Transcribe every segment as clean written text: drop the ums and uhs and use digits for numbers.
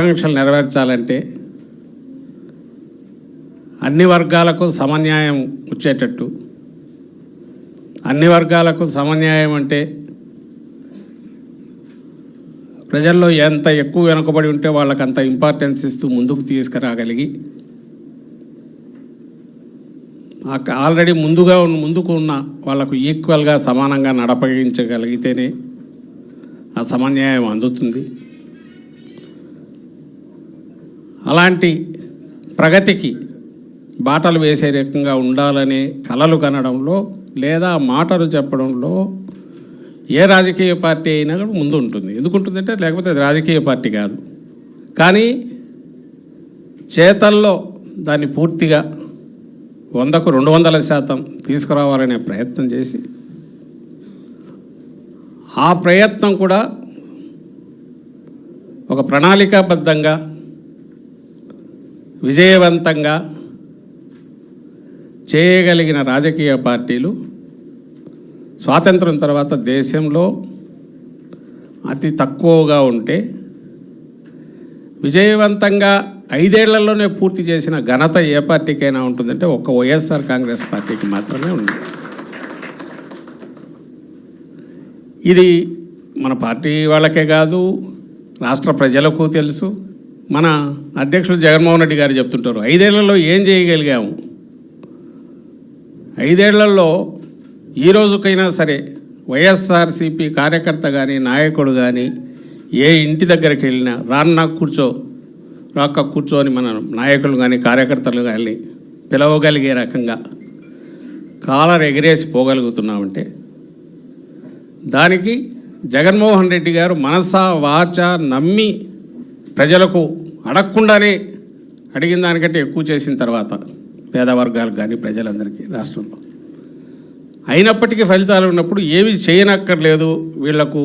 ఆకాంక్షలు నెరవేర్చాలంటే అన్ని వర్గాలకు సమన్యాయం వచ్చేటట్టు, అన్ని వర్గాలకు సమన్యాయం అంటే ప్రజల్లో ఎంత ఎక్కువ వెనుకబడి ఉంటే వాళ్ళకి అంత ఇంపార్టెన్స్ ఇస్తూ ముందుకు తీసుకురాగలిగి ఆల్రెడీ ముందుకు ఉన్న వాళ్ళకు ఈక్వల్గా సమానంగా నడపగించగలిగితేనే ఆ సమన్యాయం అందుతుంది. అలాంటి ప్రగతికి బాటలు వేసే రకంగా ఉండాలనే కలలు కనడంలో లేదా మాటలు చెప్పడంలో ఏ రాజకీయ పార్టీ అయినా కూడా ముందు ఉంటుంది. ఎందుకు ఉంటుందంటే లేకపోతే అది రాజకీయ పార్టీ కాదు. కానీ చేతల్లో దాన్ని పూర్తిగా 100కు 200% తీసుకురావాలనే ప్రయత్నం చేసి ఆ ప్రయత్నం కూడా ఒక ప్రణాళికాబద్ధంగా విజయవంతంగా చేయగలిగిన రాజకీయ పార్టీలు స్వాతంత్రం తర్వాత దేశంలో అతి తక్కువగా ఉంటే విజయవంతంగా 5 ఏళ్లలోనే పూర్తి చేసిన ఘనత ఏ పార్టీకైనా ఉంటుందంటే ఒక్క వైఎస్ఆర్ కాంగ్రెస్ పార్టీకి మాత్రమే ఉంది. ఇది మన పార్టీ వాళ్ళకే కాదు, రాష్ట్ర ప్రజలకు తెలుసు. మన అధ్యక్షుడు జగన్మోహన్ రెడ్డి గారు చెప్తుంటారు 5 ఏళ్లలో ఏం చేయగలిగాము. 5 ఏళ్లలో ఈ రోజుకైనా సరే వైఎస్ఆర్సీపీ కార్యకర్త కానీ నాయకుడు కానీ ఏ ఇంటి దగ్గరికి వెళ్ళినా రాక్క కూర్చొని మన నాయకులు కానీ కార్యకర్తలు కానీ పిలవగలిగే రకంగా కాలర్ ఎగిరేసి పోగలుగుతున్నామంటే దానికి జగన్మోహన్ రెడ్డి గారు మనసా వాచ నమ్మి ప్రజలకు అడగకుండానే అడిగిన దానికంటే ఎక్కువ చేసిన తర్వాత పేదవర్గాలకు కానీ ప్రజలందరికీ రాష్ట్రంలో అయినప్పటికీ ఫలితాలు ఉన్నప్పుడు ఏవి చేయనక్కర్లేదు, వీళ్లకు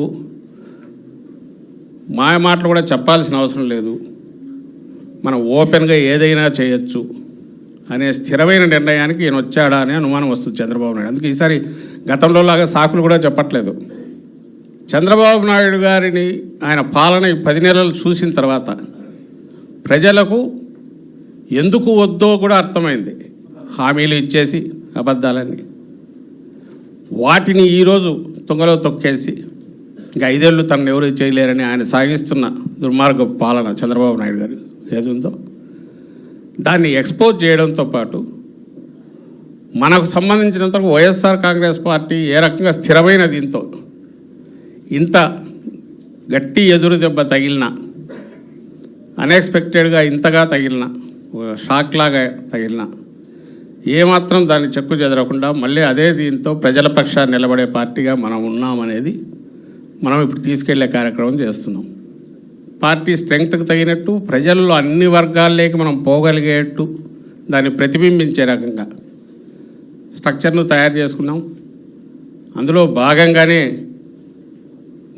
మాటలు కూడా చెప్పాల్సిన అవసరం లేదు, మనం ఓపెన్గా ఏదైనా చేయొచ్చు అనే స్థిరమైన నిర్ణయానికి ఈయన వచ్చాడా అనే అనుమానం వస్తుంది చంద్రబాబు నాయుడు. అందుకే ఈసారి గతంలో లాగా సాకులు కూడా చెప్పట్లేదు. చంద్రబాబు నాయుడు గారిని ఆయన పాలన 10 నెలలు చూసిన తర్వాత ప్రజలకు ఎందుకు వద్దో కూడా అర్థమైంది. హామీలు ఇచ్చేసి అబద్ధాలని వాటిని ఈరోజు తుంగలో తొక్కేసి ఇంకా 5 ఏళ్ళు తనను ఎవరు చేయలేరని ఆయన సాగిస్తున్న దుర్మార్గ పాలన చంద్రబాబు నాయుడు గారు ఏది ఉందో దాన్ని ఎక్స్పోజ్ చేయడంతో పాటు మనకు సంబంధించినంత వైఎస్ఆర్ కాంగ్రెస్ పార్టీ ఏ రకంగా స్థిరమైన దీంతో ఇంత గట్టి ఎదురు దెబ్బ తగిలిన, అన్ఎక్స్పెక్టెడ్గా ఇంతగా తగిలిన, షాక్ లాగా తగిలిన ఏమాత్రం దాన్ని చెక్కు చెదరకుండా మళ్ళీ అదే దీంతో ప్రజల పక్షాన్ని నిలబడే పార్టీగా మనం ఉన్నామనేది మనం ఇప్పుడు తీసుకెళ్లే కార్యక్రమం చేస్తున్నాం. పార్టీ స్ట్రెంగ్త్కి తగినట్టు ప్రజల్లో అన్ని వర్గాల్లోకి మనం పోగలిగేట్టు దాన్ని ప్రతిబింబించే రకంగా స్ట్రక్చర్ను తయారు చేసుకున్నాం. అందులో భాగంగానే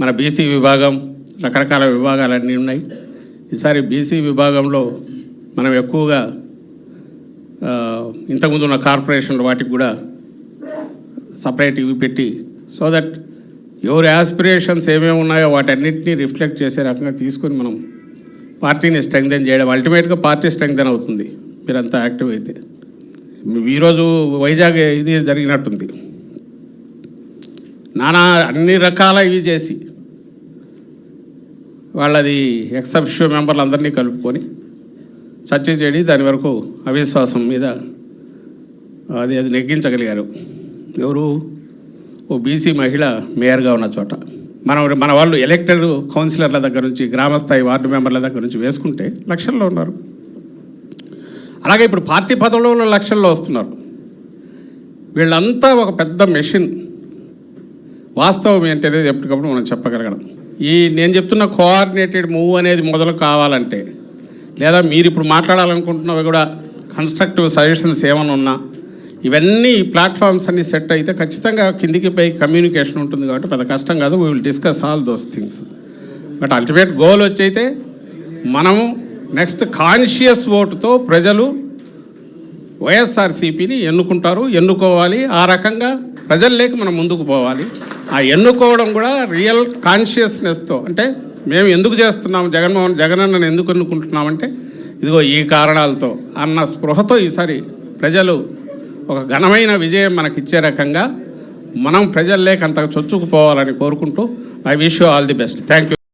మన బీసీ విభాగం, రకరకాల విభాగాలన్నీ ఉన్నాయి. ఈసారి బీసీ విభాగంలో మనం ఎక్కువగా ఇంతకుముందు ఉన్న కార్పొరేషన్లు వాటికి కూడా సపరేట్ ఇవి పెట్టి సో దట్ ఎవరి యాస్పిరేషన్స్ ఏమేమి ఉన్నాయో వాటన్నిటినీ రిఫ్లెక్ట్ చేసే రకంగా తీసుకొని మనం పార్టీని స్ట్రెంగ్థెన్ చేయడం, అల్టిమేట్గా పార్టీ స్ట్రెంగ్థెన్ అవుతుంది మీరంతా యాక్టివ్ అయితే. ఈరోజు వైజాగ్ ఇది జరిగినట్టుంది, అన్ని రకాల ఇవి చేసి వాళ్ళది ఎక్సెప్షియో మెంబర్లు అందరినీ కలుపుకొని చర్చ చేయడి దాని వరకు అవిశ్వాసం మీద అది నెగ్గించగలిగారు. ఎవరు? ఓ బీసీ మహిళ మేయర్గా ఉన్న చోట మన వాళ్ళు ఎలక్టెడ్ కౌన్సిలర్ల దగ్గర నుంచి గ్రామస్థాయి వార్డు మెంబర్ల దగ్గర నుంచి వేసుకుంటే లక్షల్లో ఉన్నారు. అలాగే ఇప్పుడు పార్టీ పదవులలో లక్షల్లో వస్తున్నారు. వీళ్ళంతా ఒక పెద్ద మెషిన్. వాస్తవం ఏంటనేది ఎప్పటికప్పుడు మనం చెప్పగలగడం. నేను చెప్తున్న కోఆర్డినేటెడ్ మూవ్ అనేది మొదలు కావాలంటే లేదా మీరు ఇప్పుడు మాట్లాడాలనుకుంటున్నవి కూడా కన్స్ట్రక్టివ్ సజెషన్స్ ఏమైనా ఉన్నా ఇవన్నీ ప్లాట్ఫామ్స్ అన్నీ సెట్ అయితే ఖచ్చితంగా కిందికి పై కమ్యూనికేషన్ ఉంటుంది కాబట్టి పెద్ద కష్టం కాదు. We will discuss all those things. But ultimate goal వచ్చైతే మనము నెక్స్ట్ కాన్షియస్ ఓటుతో ప్రజలు వైఎస్ఆర్సీపీని ఎన్నుకోవాలి. ఆ రకంగా ప్రజల్లోకి మనం ముందుకు పోవాలి. ఆ ఎన్నుకోవడం కూడా రియల్ కాన్షియస్నెస్తో, అంటే మేము ఎందుకు చేస్తున్నాం, జగన్ అన్నను ఎందుకు ఎన్నుకుంటున్నామంటే ఇదిగో ఈ కారణాలతో అన్న స్పృహతో ఈసారి ప్రజలు ఒక ఘనమైన విజయం మనకిచ్చే రకంగా మనం ప్రజల్లోకి అంతగా చొచ్చుకుపోవాలని కోరుకుంటూ I wish you all the best. Thank you.